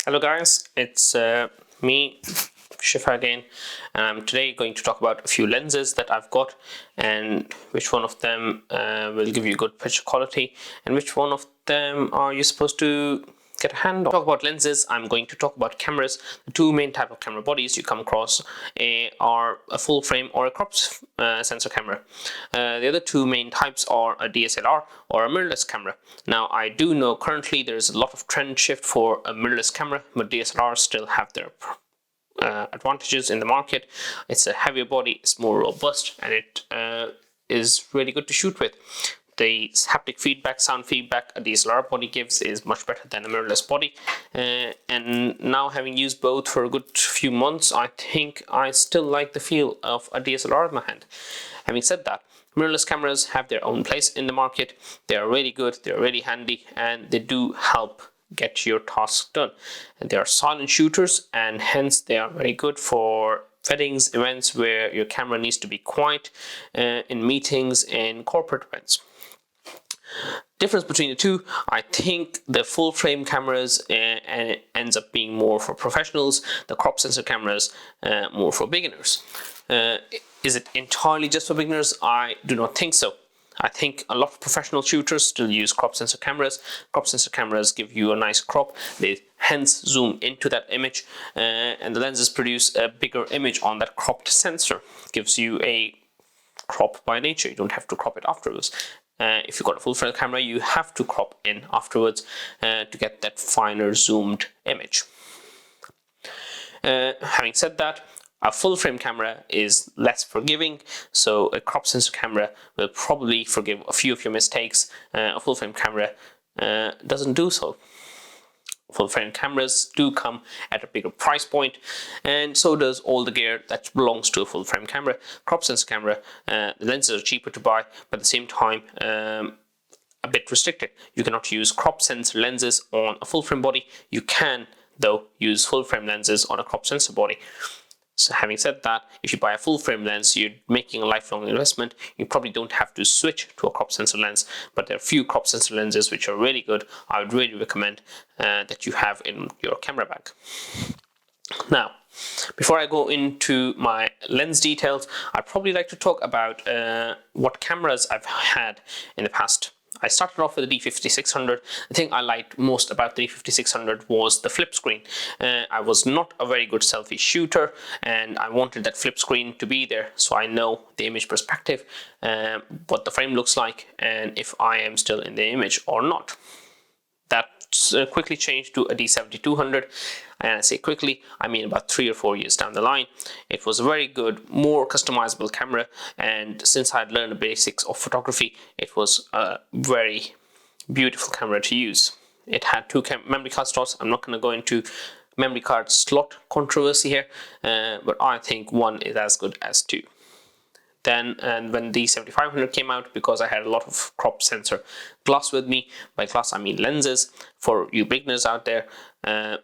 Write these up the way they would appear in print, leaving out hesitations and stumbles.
Hello guys, it's me, Shifa again, and I'm today going to talk about a few lenses that I've got and which one of them will give you good picture quality and which one of them are you supposed to get a hand on. Talk about lenses, I'm going to talk about cameras. The two main type of camera bodies you come across are a full frame or a crop sensor camera. The other two main types are a DSLR or a mirrorless camera. Now I do know currently there's a lot of trend shift for a mirrorless camera, but DSLRs still have their advantages in the market. It's a heavier body, it's more robust, and it is really good to shoot with. The haptic feedback, sound feedback a DSLR body gives is much better than a mirrorless body, and now having used both for a good few months, I think I still like the feel of a DSLR in my hand. Having said that, mirrorless cameras have their own place in the market. They are really good, they're really handy, and they do help get your tasks done. And they are silent shooters, and hence they are very good for weddings, events where your camera needs to be quiet, in meetings, in corporate events. Difference between the two, I think the full frame cameras ends up being more for professionals, the crop sensor cameras more for beginners. Is it entirely just for beginners? I do not think so. I think a lot of professional shooters still use crop sensor cameras. Crop sensor cameras give you a nice crop, they hence zoom into that image, and the lenses produce a bigger image on that cropped sensor. Gives you a crop by nature, you don't have to crop it afterwards. If you've got a full frame camera, you have to crop in afterwards to get that finer zoomed image. Having said that, a full frame camera is less forgiving, so a crop sensor camera will probably forgive a few of your mistakes. A full frame camera doesn't do so. Full frame cameras do come at a bigger price point, and so does all the gear that belongs to a full frame camera. Crop sensor camera, the lenses are cheaper to buy, but at the same time a bit restricted. You cannot use crop sensor lenses on a full frame body. You can though use full frame lenses on a crop sensor body. So having said that, if you buy a full frame lens, you're making a lifelong investment. You probably don't have to switch to a crop sensor lens, but there are a few crop sensor lenses which are really good. I would really recommend that you have in your camera bag. Now, before I go into my lens details, I'd probably like to talk about what cameras I've had in the past. I started off with the D5600. The thing I liked most about the D5600 was the flip screen. I was not a very good selfie shooter, and I wanted that flip screen to be there so I know the image perspective, what the frame looks like, and if I am still in the image or not. That quickly changed to a D7200, and I say quickly, I mean about 3 or 4 years down the line. It was a very good, more customizable camera, and since I had learned the basics of photography, it was a very beautiful camera to use. It had two memory card slots. I'm not going to go into memory card slot controversy here, but I think one is as good as two. Then, and when the 7500 came out, because I had a lot of crop sensor glass with me, by glass I mean lenses for you beginners out there,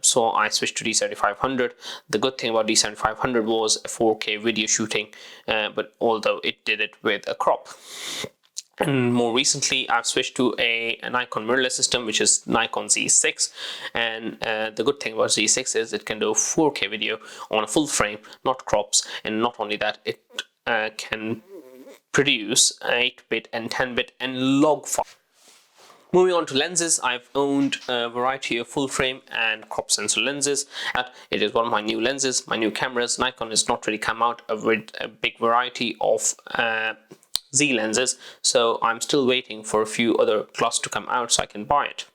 so I switched to D7500. The good thing about D7500 was a 4K video shooting, but although it did it with a crop. And more recently, I've switched to a Nikon mirrorless system, which is Nikon Z6. And the good thing about Z6 is it can do 4K video on a full frame, not crops. And not only that, it can produce 8-bit and 10-bit and log file. Moving on to lenses, I've owned a variety of full frame and crop sensor lenses. It is one of my new lenses, my new cameras. Nikon has not really come out with a big variety of Z lenses, so I'm still waiting for a few other glass to come out so I can buy it.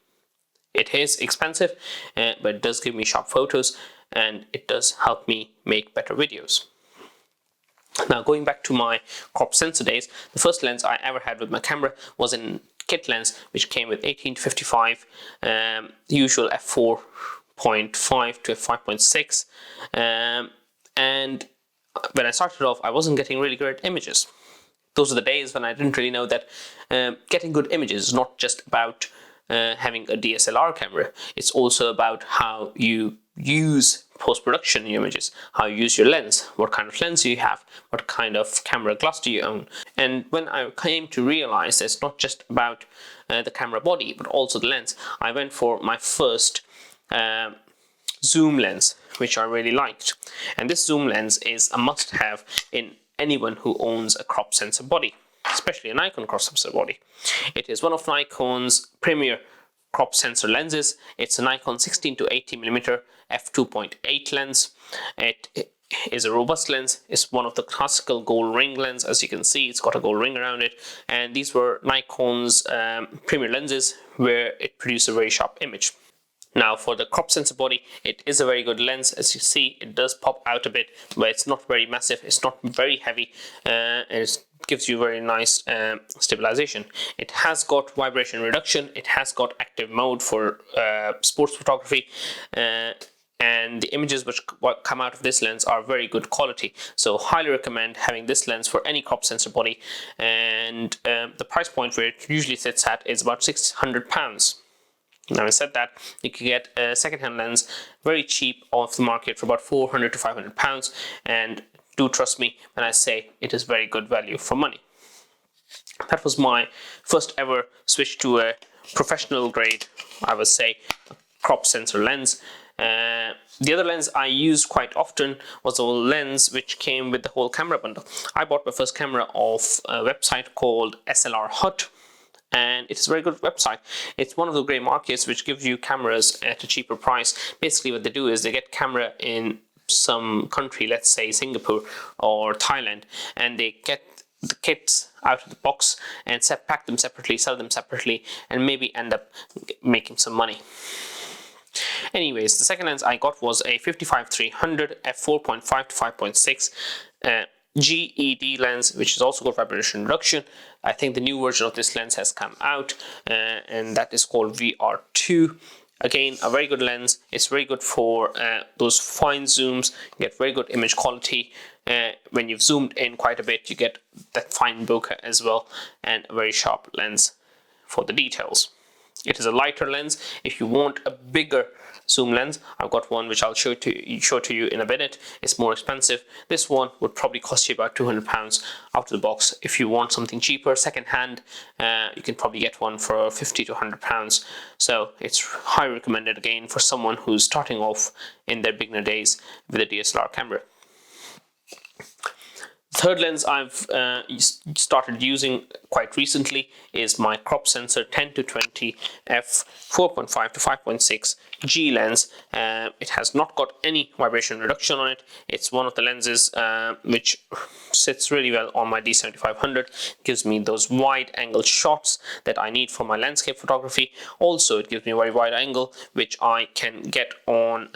It is expensive, but it does give me sharp photos, and it does help me make better videos. Now, going back to my crop sensor days, the first lens I ever had with my camera was a kit lens, which came with 18-55, the usual f4.5 to f5.6, and when I started off, I wasn't getting really great images. Those are the days when I didn't really know that getting good images is not just about having a DSLR camera. It's also about how you use post-production images, how you use your lens, what kind of lens you have, what kind of camera glass do you own. And when I came to realize it's not just about the camera body, but also the lens, I went for my first zoom lens, which I really liked. And this zoom lens is a must-have in anyone who owns a crop sensor body, especially a Nikon crop sensor body. It is one of Nikon's premier crop sensor lenses. It's a Nikon 16 to 80mm f2.8 lens. It is a robust lens. It's one of the classical gold ring lens. As you can see, it's got a gold ring around it, and these were Nikon's premier lenses where it produced a very sharp image. Now for the crop sensor body, it is a very good lens. As you see, it does pop out a bit, but it's not very massive, it's not very heavy, and it gives you very nice stabilization. It has got vibration reduction, it has got active mode for sports photography, and the images which come out of this lens are very good quality. So highly recommend having this lens for any crop sensor body, and the price point where it usually sits at is about £600. Now, having said that, you can get a second-hand lens very cheap off the market for about £400 to £500, and do trust me when I say it is very good value for money. That was my first ever switch to a professional grade, I would say, crop sensor lens. The other lens I used quite often was a lens which came with the whole camera bundle. I bought my first camera off a website called dslr Hut, and it's a very good website. It's one of the grey markets which gives you cameras at a cheaper price. Basically what they do is they get camera in some country, let's say Singapore or Thailand, and they get the kits out of the box and pack them separately, sell them separately, and maybe end up making some money. Anyways, the second lens I got was a 55-300 f4.5 to 5.6 GED lens, which has also got vibration reduction. I think the new version of this lens has come out, and that is called VR2. Again, a very good lens. It's very good for those fine zooms. You get very good image quality. When you've zoomed in quite a bit, you get that fine bokeh as well, and a very sharp lens for the details. It is a lighter lens. If you want a bigger zoom lens, I've got one which I'll show to you in a minute. It's more expensive. This one would probably cost you about £200 out of the box. If you want something cheaper, second hand, you can probably get one for £50 to £100. So it's highly recommended again for someone who's starting off in their beginner days with a DSLR camera. Third lens I've started using quite recently is my crop sensor 10 to 20 f 4.5 to 5.6 G lens. It has not got any vibration reduction on it. It's one of the lenses which sits really well on my D7500. Gives me those wide angle shots that I need for my landscape photography. Also, it gives me a very wide angle which I can get on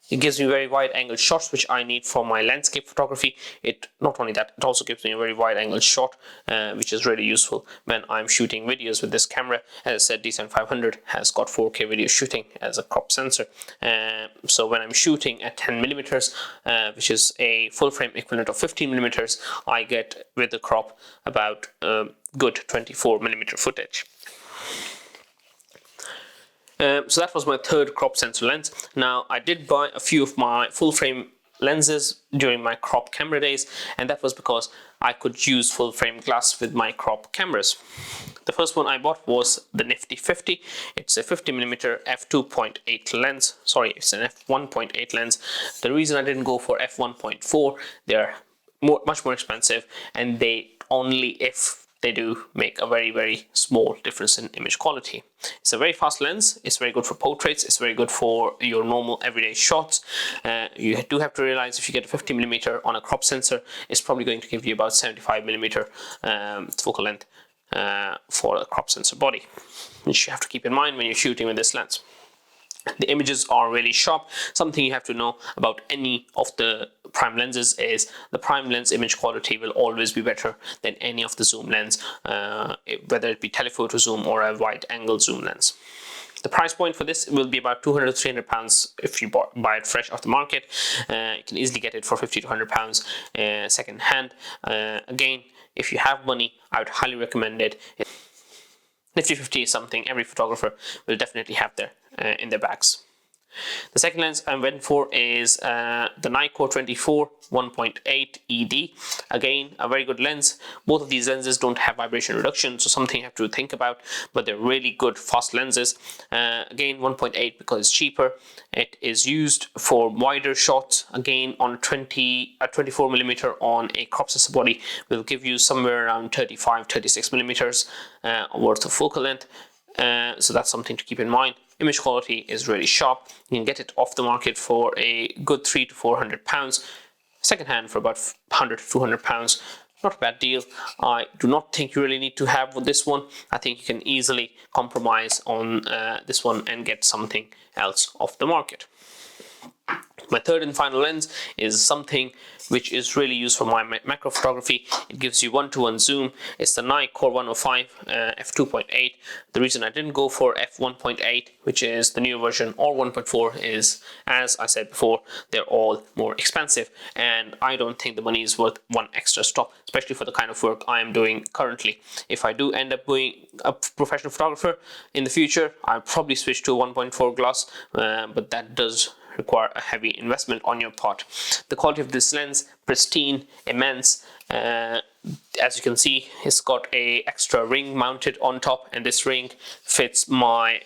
It gives me very wide angle shots which I need for my landscape photography. Not only that, it also gives me a very wide angle shot which is really useful when I'm shooting videos with this camera. As I said, D7500 has got 4K video shooting as a crop sensor. So when I'm shooting at 10mm, which is a full frame equivalent of 15mm, I get with the crop about good 24mm footage. So that was my third crop sensor lens. Now, I did buy a few of my full frame lenses during my crop camera days, and that was because I could use full frame glass with my crop cameras. The first one I bought was the Nifty 50. It's a 50mm f2.8 lens. Sorry, it's an f1.8 lens. The reason I didn't go for f1.4, they're much more expensive, and they only, if they do, make a very small difference in image quality. It's a very fast lens. It's very good for portraits. It's very good for your normal everyday shots. You do have to realize if you get a 50mm on a crop sensor, it's probably going to give you about 75mm focal length for a crop sensor body, which you have to keep in mind when you're shooting with this lens. The images are really sharp. Something you have to know about any of the prime lenses is the prime lens image quality will always be better than any of the zoom lens, whether it be telephoto zoom or a wide angle zoom lens. The price point for this will be about £200 to £300 if you buy it fresh off the market. You can easily get it for £50 to £100 second hand. Again, if you have money, I would highly recommend it. Nifty 50 is something every photographer will definitely have there in their bags. The second lens I went for is the Nikon 24 1.8 ED. Again, a very good lens. Both of these lenses don't have vibration reduction, so something you have to think about, but they're really good fast lenses. Again, 1.8 because it's cheaper. It is used for wider shots. Again, on a 24 millimeter on a crop sensor body will give you somewhere around 35-36 millimeters worth of focal length. So that's something to keep in mind. Image quality is really sharp. You can get it off the market for a good £300 to £400. Second hand for about £100 to £200. Not a bad deal. I do not think you really need to have this one. I think you can easily compromise on this one and get something else off the market. My third and final lens is something which is really used for my macro photography. It gives you 1:1 zoom. It's the Nikon 105 f2.8. The reason I didn't go for f1.8, which is the new version, or 1.4, is, as I said before, they're all more expensive, and I don't think the money is worth one extra stop, especially for the kind of work I am doing currently. If I do end up being a professional photographer in the future, I'll probably switch to a 1.4 glass, but that does require a heavy investment on your part. The quality of this lens, pristine, immense. As you can see, it's got a extra ring mounted on top, and this ring fits my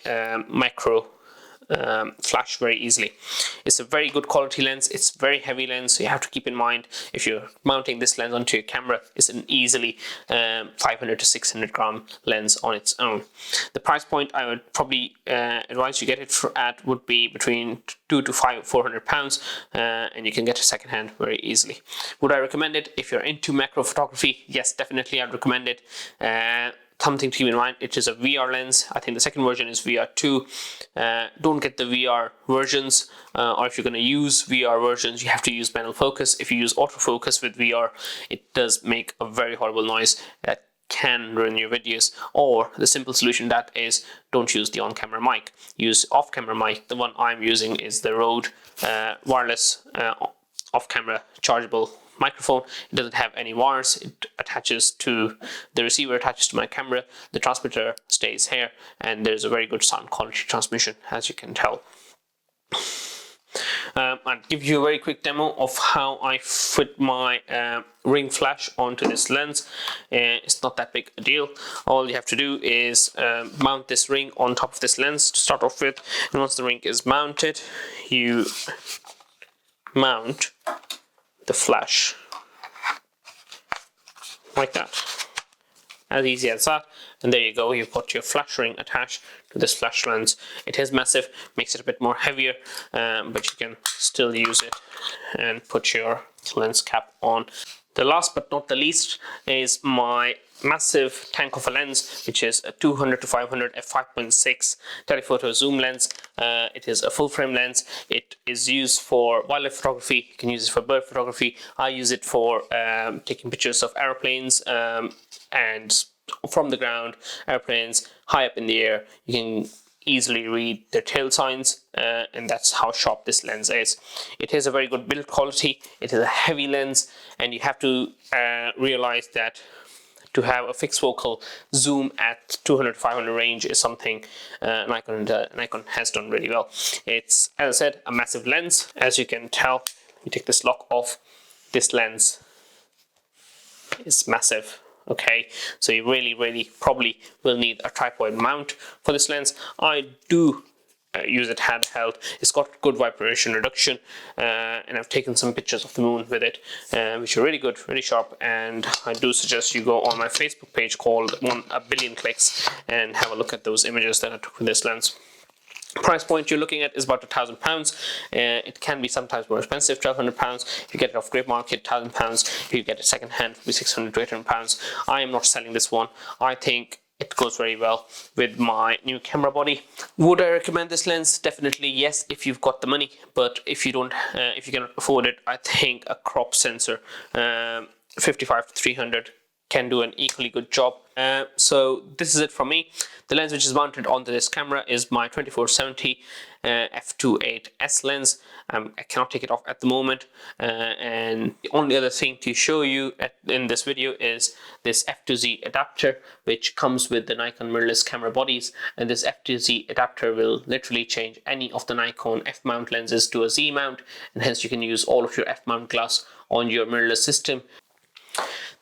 macro flash very easily. It's a very good quality lens. It's a very heavy lens, so you have to keep in mind if you're mounting this lens onto your camera, it's an easily 500 to 600 gram lens on its own. The price point I would probably advise you get it at would be between £200 to £400, and you can get it secondhand very easily. Would I recommend it if you're into macro photography? Yes, definitely I'd recommend it. Something to keep in mind, it is a VR lens. I think the second version is VR2. Don't get the VR versions, or if you're going to use VR versions, you have to use manual focus. If you use autofocus with VR, it does make a very horrible noise that can ruin your videos. Or the simple solution that is, don't use the on-camera mic. Use off-camera mic. The one I'm using is the Rode wireless off-camera chargeable microphone. It doesn't have any wires. It attaches to the receiver, attaches to my camera. The transmitter stays here, and there's a very good sound quality transmission, as you can tell. I'll give you a very quick demo of how I fit my ring flash onto this lens. It's not that big a deal. All you have to do is mount this ring on top of this lens to start off with, and once the ring is mounted, you mount the flash like that. As easy as that, and there you go, you've got your flash ring attached to this flash lens. It is massive, makes it a bit more heavier, but you can still use it and put your lens cap on. The last but not the least is my massive tank of a lens, which is a 200 to 500 f5.6 telephoto zoom lens. It is a full frame lens. It is used for wildlife photography. You can use it for bird photography. I use it for taking pictures of airplanes and from the ground, airplanes high up in the air. You can easily read their tail signs, and that's how sharp this lens is. It has a very good build quality. It is a heavy lens, and you have to realize that to have a fixed focal zoom at 200 to 500 range is something Nikon has done really well. It's, as I said, a massive lens. As you can tell, you take this lock off, this lens is massive. Okay, so you really probably will need a tripod mount for this lens. I do use it handheld. It's got good vibration reduction, and I've taken some pictures of the moon with it, which are really good, really sharp, and I do suggest you go on my Facebook page called 1 billion clicks and have a look at those images that I took with this lens. Price point you're looking at is about £1,000. It can be sometimes more expensive, £1,200. If you get it off Great Market, £1,000. If you get it second hand, it'll be £600 to £800. I am not selling this one. I think it goes very well with my new camera body. Would I recommend this lens? Definitely yes, if you've got the money. But if you don't, if you cannot afford it, I think a crop sensor, 55 to 300, can do an equally good job. So this is it from me. The lens which is mounted onto this camera is my 24-70 f2.8s lens. I cannot take it off at the moment, and the only other thing to show you in this video is this f2Z adapter, which comes with the Nikon mirrorless camera bodies, and this f2Z adapter will literally change any of the Nikon f-mount lenses to a Z mount, and hence you can use all of your f-mount glass on your mirrorless system.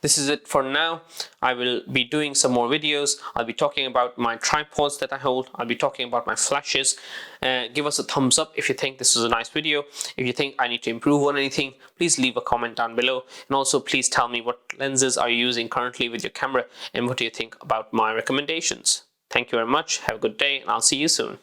This is it for now. I will be doing some more videos. I'll be talking about my tripods that I hold. I'll be talking about my flashes. Give us a thumbs up if you think this is a nice video. If you think I need to improve on anything, please leave a comment down below. And also please tell me what lenses are you using currently with your camera and what do you think about my recommendations. Thank you very much. Have a good day and I'll see you soon.